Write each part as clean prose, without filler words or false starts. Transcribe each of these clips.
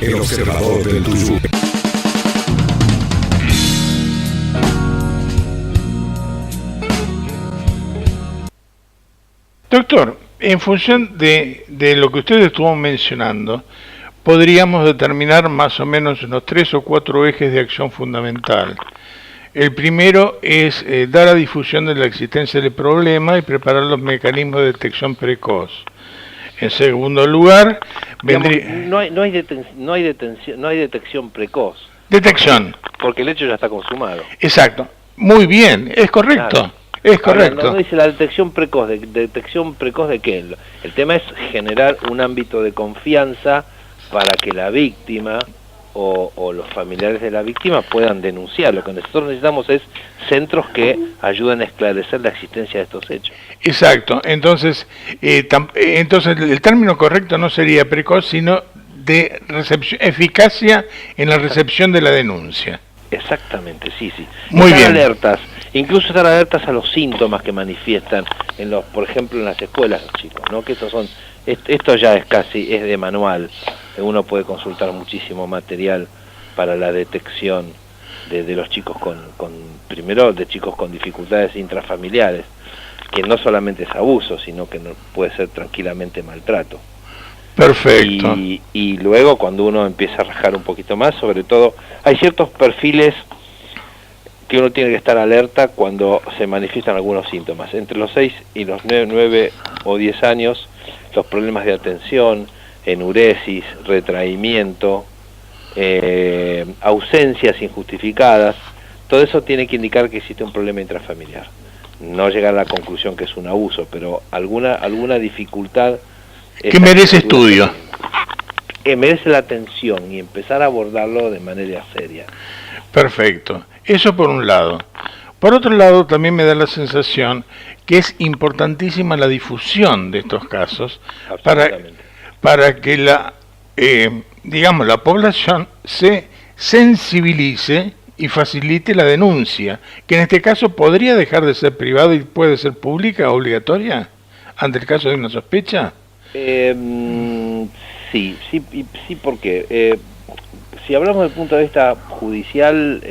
El observador del Tuyú. Doctor, en función de lo que usted estuvo mencionando, podríamos determinar más o menos unos 3 o 4 ejes de acción fundamental. El primero es dar a difusión de la existencia del problema y preparar los mecanismos de detección precoz. En segundo lugar, vendría... No hay detección precoz. Detección. Porque el hecho ya está consumado. Exacto. Muy bien, es correcto. Claro. Es correcto. Ahora, no dice la detección precoz. ¿Detección precoz de qué? El tema es generar un ámbito de confianza para que la víctima o los familiares de la víctima puedan denunciar. Lo que nosotros necesitamos es centros que ayuden a esclarecer la existencia de estos hechos. Exacto. Entonces el término correcto no sería precoz, sino de eficacia en la recepción de la denuncia. Exactamente, sí. Muy estar bien. alertas, incluso estar alertas a los síntomas que manifiestan por ejemplo en las escuelas los chicos, ¿no? Que esto ya es de manual. Uno puede consultar muchísimo material para la detección de los chicos primero de chicos con dificultades intrafamiliares, que no solamente es abuso, sino que puede ser tranquilamente maltrato. Perfecto. Y luego cuando uno empieza a rajar un poquito más, sobre todo, hay ciertos perfiles que uno tiene que estar alerta cuando se manifiestan algunos síntomas. Entre los 6 y los 9 o 10 años, los problemas de atención, enuresis, retraimiento, ausencias injustificadas, todo eso tiene que indicar que existe un problema intrafamiliar. No llegar a la conclusión que es un abuso, pero alguna dificultad que merece estudio. Merece la atención y empezar a abordarlo de manera seria. Perfecto. Eso por un lado. Por otro lado, también me da la sensación que es importantísima la difusión de estos casos para que la población se sensibilice y facilite la denuncia, que en este caso podría dejar de ser privada y puede ser pública, obligatoria, ante el caso de una sospecha. Sí, porque si hablamos desde el punto de vista judicial,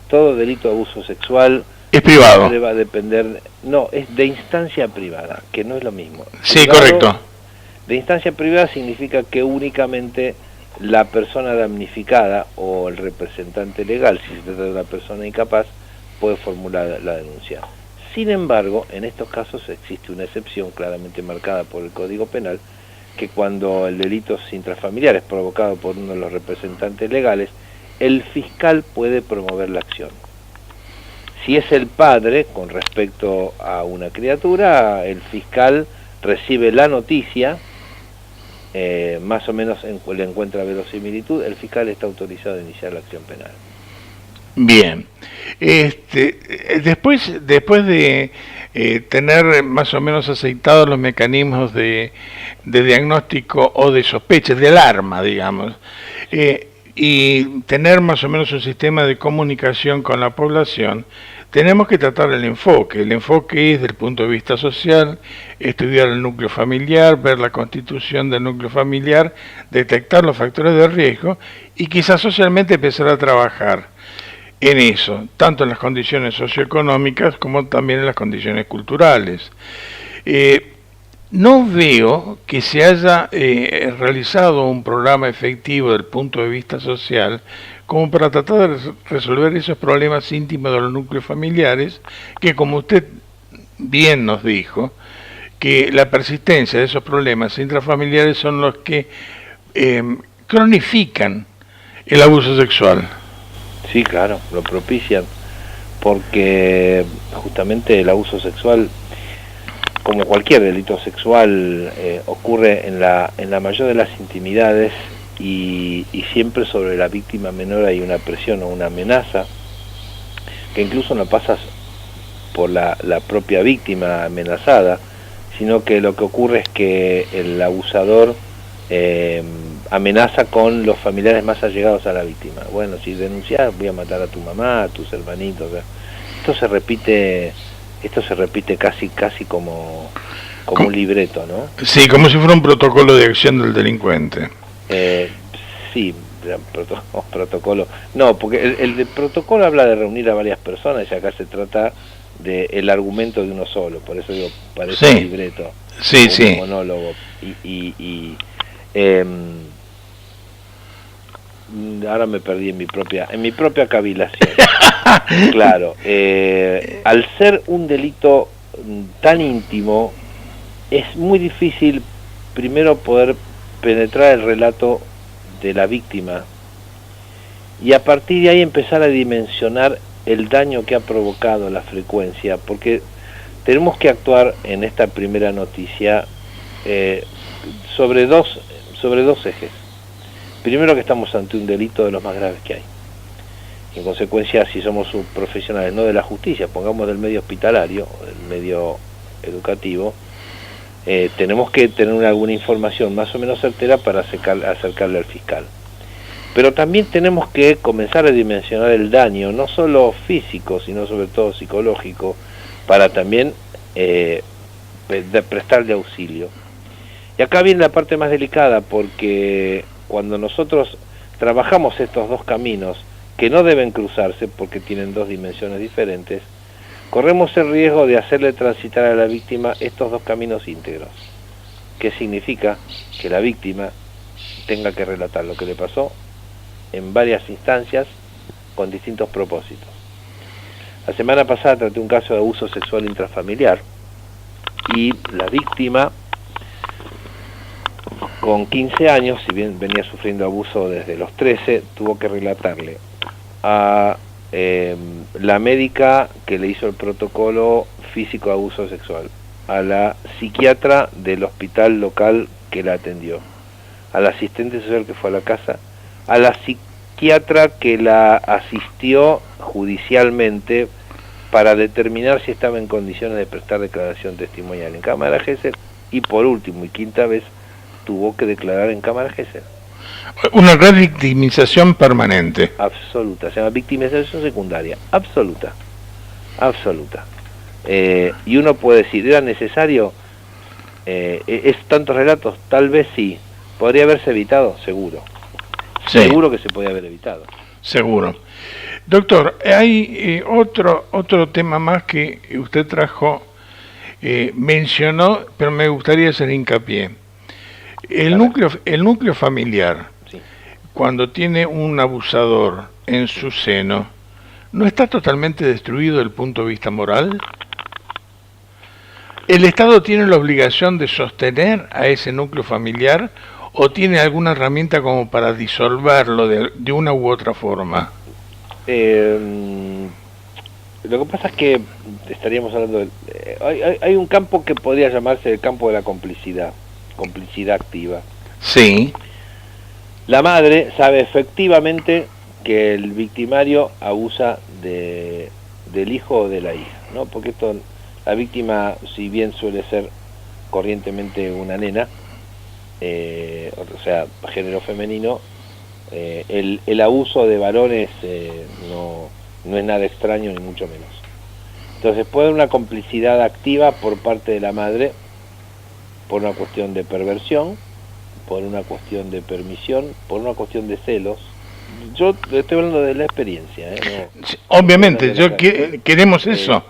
todo delito de abuso sexual es privado. Va a depender, no, es de instancia privada, que no es lo mismo. Sí, privado, correcto. De instancia privada significa que únicamente la persona damnificada o el representante legal, si se trata de una persona incapaz, puede formular la denuncia. Sin embargo, en estos casos existe una excepción claramente marcada por el Código Penal, que cuando el delito es intrafamiliar es provocado por uno de los representantes legales, el fiscal puede promover la acción. Si es el padre, con respecto a una criatura, el fiscal recibe la noticia, más o menos le encuentra verosimilitud, el fiscal está autorizado a iniciar la acción penal. Bien. Después de tener más o menos aceitados los mecanismos de diagnóstico o de sospecha, de alarma, digamos, y tener más o menos un sistema de comunicación con la población, tenemos que tratar el enfoque. El enfoque es, desde el punto de vista social, estudiar el núcleo familiar, ver la constitución del núcleo familiar, detectar los factores de riesgo y quizás socialmente empezar a trabajar en eso, tanto en las condiciones socioeconómicas como también en las condiciones culturales. No veo que se haya realizado un programa efectivo desde el punto de vista social como para tratar de resolver esos problemas íntimos de los núcleos familiares, que como usted bien nos dijo, que la persistencia de esos problemas intrafamiliares son los que cronifican el abuso sexual. Sí, claro, lo propician, porque justamente el abuso sexual, como cualquier delito sexual, ocurre en la mayor de las intimidades y siempre sobre la víctima menor hay una presión o una amenaza que incluso no pasa por la propia víctima amenazada, sino que lo que ocurre es que el abusador amenaza con los familiares más allegados a la víctima. Bueno, si denuncias voy a matar a tu mamá, a tus hermanitos. O sea, esto se repite casi como un libreto, ¿no? Sí, como si fuera un protocolo de acción del delincuente. Sí, protocolo. No, porque el de protocolo habla de reunir a varias personas y acá se trata del argumento de uno solo, por eso digo, parece un libreto, sí, un monólogo. Em, ahora me perdí en mi propia cavilación. Claro, al ser un delito tan íntimo, es muy difícil primero poder penetrar el relato de la víctima y a partir de ahí empezar a dimensionar el daño que ha provocado la frecuencia, porque tenemos que actuar en esta primera noticia sobre dos ejes. Primero, que estamos ante un delito de los más graves que hay. En consecuencia, si somos profesionales no de la justicia, pongamos del medio hospitalario, del medio educativo, tenemos que tener alguna información más o menos certera para acercarle al fiscal. Pero también tenemos que comenzar a dimensionar el daño, no solo físico, sino sobre todo psicológico, para también prestarle auxilio. Y acá viene la parte más delicada, porque cuando nosotros trabajamos estos dos caminos, que no deben cruzarse porque tienen dos dimensiones diferentes, corremos el riesgo de hacerle transitar a la víctima estos dos caminos íntegros. ¿Qué significa? Que la víctima tenga que relatar lo que le pasó en varias instancias con distintos propósitos. La semana pasada traté un caso de abuso sexual intrafamiliar y la víctima, con 15 años, si bien venía sufriendo abuso desde los 13, tuvo que relatarle a la médica que le hizo el protocolo físico de abuso sexual, a la psiquiatra del hospital local que la atendió, al asistente social que fue a la casa, a la psiquiatra que la asistió judicialmente para determinar si estaba en condiciones de prestar declaración testimonial en cámara Gesell, y por último y quinta vez tuvo que declarar en cámara Gesell. Una revictimización permanente. Absoluta, se llama victimización secundaria, absoluta. Y uno puede decir, ¿era necesario? ¿Es tantos relatos? Tal vez sí. ¿Podría haberse evitado? Seguro. Sí. Seguro que se podía haber evitado. Seguro. Doctor, hay otro tema más que usted trajo, mencionó, pero me gustaría hacer hincapié. El núcleo familiar, sí, cuando tiene un abusador en su seno, ¿no está totalmente destruido desde el punto de vista moral? ¿El Estado tiene la obligación de sostener a ese núcleo familiar o tiene alguna herramienta como para disolverlo de una u otra forma? Lo que pasa es que estaríamos hablando hay un campo que podría llamarse el campo de la complicidad activa. Sí. La madre sabe efectivamente que el victimario abusa del hijo o de la hija, ¿no? Porque la víctima, si bien suele ser corrientemente una nena, o sea, género femenino, el abuso de varones no es nada extraño ni mucho menos. Entonces puede haber una complicidad activa por parte de la madre, por una cuestión de perversión, por una cuestión de permisión, por una cuestión de celos. Yo estoy hablando de la experiencia, ¿no? Obviamente, queremos eso.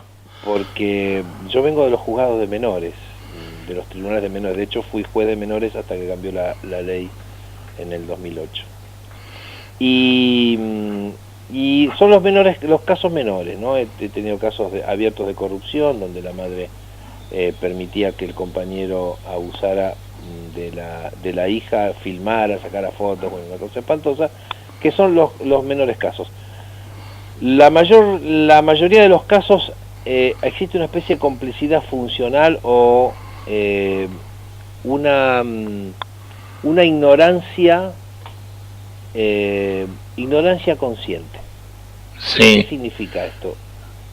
Porque yo vengo de los juzgados de menores, de los tribunales de menores. De hecho, fui juez de menores hasta que cambió la ley en el 2008. Y son los casos menores, ¿no? He tenido casos abiertos de corrupción, donde la madre permitía que el compañero abusara de la hija, filmara, sacara fotos, bueno, una cosa espantosa, que son los menores casos. La mayoría de los casos existe una especie de complicidad funcional o una ignorancia consciente. Sí. ¿Qué significa esto?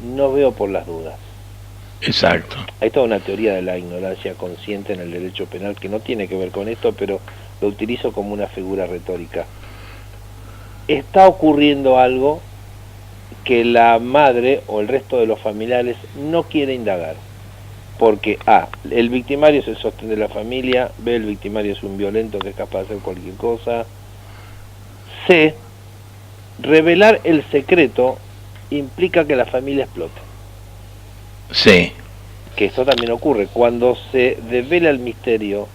No veo por las dudas. Exacto. Hay toda una teoría de la ignorancia consciente en el derecho penal que no tiene que ver con esto, pero lo utilizo como una figura retórica. Está ocurriendo algo que la madre o el resto de los familiares no quiere indagar, porque el victimario es el sostén de la familia, el victimario es un violento que es capaz de hacer cualquier cosa, C, revelar el secreto implica que la familia explote. Sí. Que esto también ocurre. Cuando se devela el misterio,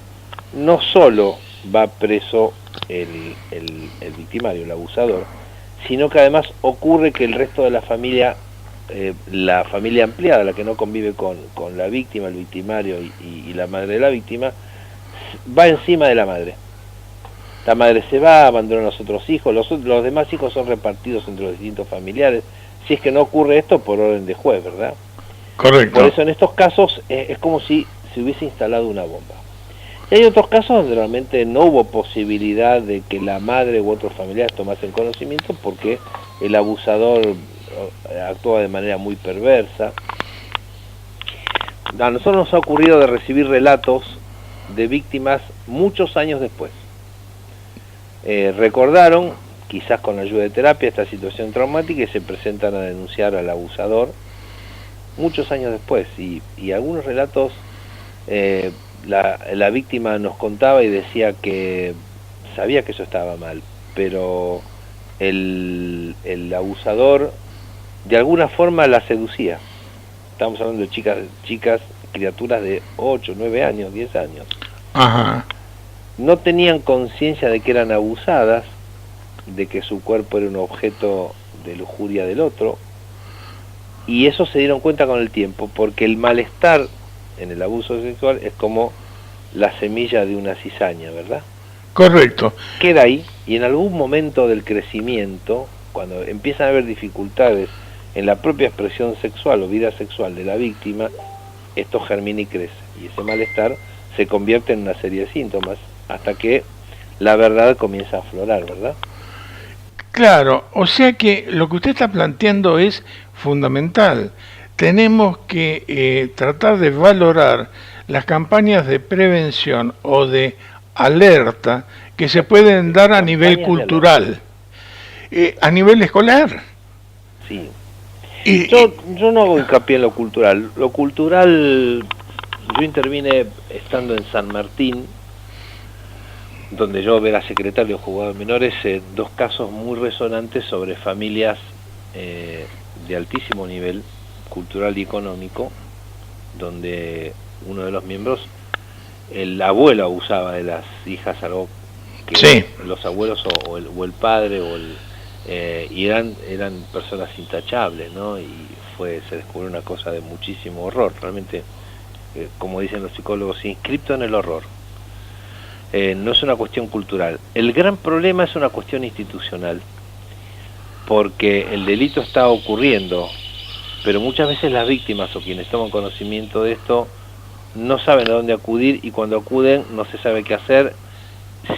no solo va preso el victimario, el abusador, sino que además ocurre que el resto de la familia ampliada, la que no convive con la víctima, el victimario y la madre de la víctima, va encima de la madre. La madre se va, abandona a los otros hijos, los demás hijos son repartidos entre los distintos familiares, si es que no ocurre esto por orden de juez, ¿verdad? Correcto. Por eso en estos casos es como si se hubiese instalado una bomba. Y hay otros casos donde realmente no hubo posibilidad de que la madre u otros familiares tomasen conocimiento porque el abusador actúa de manera muy perversa. A nosotros nos ha ocurrido de recibir relatos de víctimas muchos años después. Recordaron, quizás con ayuda de terapia, esta situación traumática y se presentan a denunciar al abusador muchos años después. Y algunos relatos, la víctima nos contaba y decía que sabía que eso estaba mal, pero el abusador de alguna forma la seducía. Estamos hablando de chicas, criaturas de 8, 9 años, 10 años. Ajá. No tenían conciencia de que eran abusadas, de que su cuerpo era un objeto de lujuria del otro, y eso se dieron cuenta con el tiempo, porque el malestar en el abuso sexual es como la semilla de una cizaña, ¿verdad? Correcto. Queda ahí, y en algún momento del crecimiento, cuando empiezan a haber dificultades en la propia expresión sexual o vida sexual de la víctima, esto germina y crece, y ese malestar se convierte en una serie de síntomas, hasta que la verdad comienza a aflorar, ¿verdad? Claro, o sea que lo que usted está planteando es fundamental. Tenemos que tratar de valorar las campañas de prevención o de alerta que se pueden dar a nivel cultural, a nivel escolar. Sí. Yo no hago hincapié en lo cultural. Lo cultural, yo intervine estando en San Martín, donde yo era secretario de juzgados menores, dos casos muy resonantes sobre familias de altísimo nivel cultural y económico, donde uno de los miembros, el abuelo abusaba de las hijas, algo que sí, los abuelos o el padre y eran personas intachables, ¿no? Y se descubrió una cosa de muchísimo horror, realmente, como dicen los psicólogos, inscripto en el horror. No es una cuestión cultural. El gran problema es una cuestión institucional, porque el delito está ocurriendo, pero muchas veces las víctimas o quienes toman conocimiento de esto no saben a dónde acudir, y cuando acuden no se sabe qué hacer,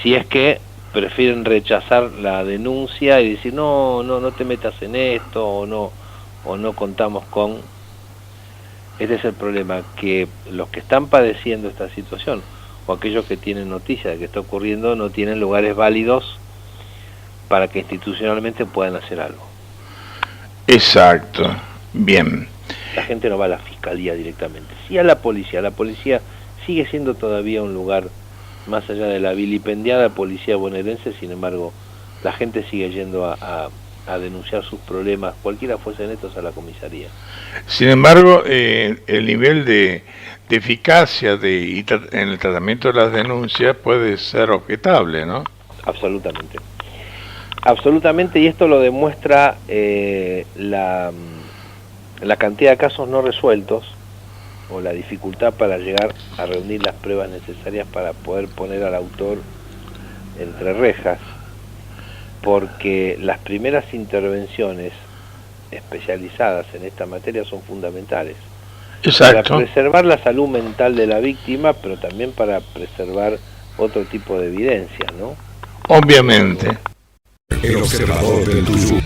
si es que prefieren rechazar la denuncia y decir no te metas en esto, o no contamos con. Este es el problema, que los que están padeciendo esta situación o aquellos que tienen noticia de que está ocurriendo no tienen lugares válidos para que institucionalmente puedan hacer algo. Exacto, bien. La gente no va a la fiscalía directamente, sí a la policía. La policía sigue siendo todavía un lugar, más allá de la vilipendiada policía bonaerense, sin embargo, la gente sigue yendo a denunciar sus problemas, cualquiera fuesen estos, a la comisaría. Sin embargo, el nivel de eficacia en el tratamiento de las denuncias puede ser objetable, ¿no? Absolutamente. Absolutamente, y esto lo demuestra la cantidad de casos no resueltos, o la dificultad para llegar a reunir las pruebas necesarias para poder poner al autor entre rejas, porque las primeras intervenciones especializadas en esta materia son fundamentales. Exacto. Para preservar la salud mental de la víctima, pero también para preservar otro tipo de evidencia, ¿no? Obviamente. El observador del Tuyú.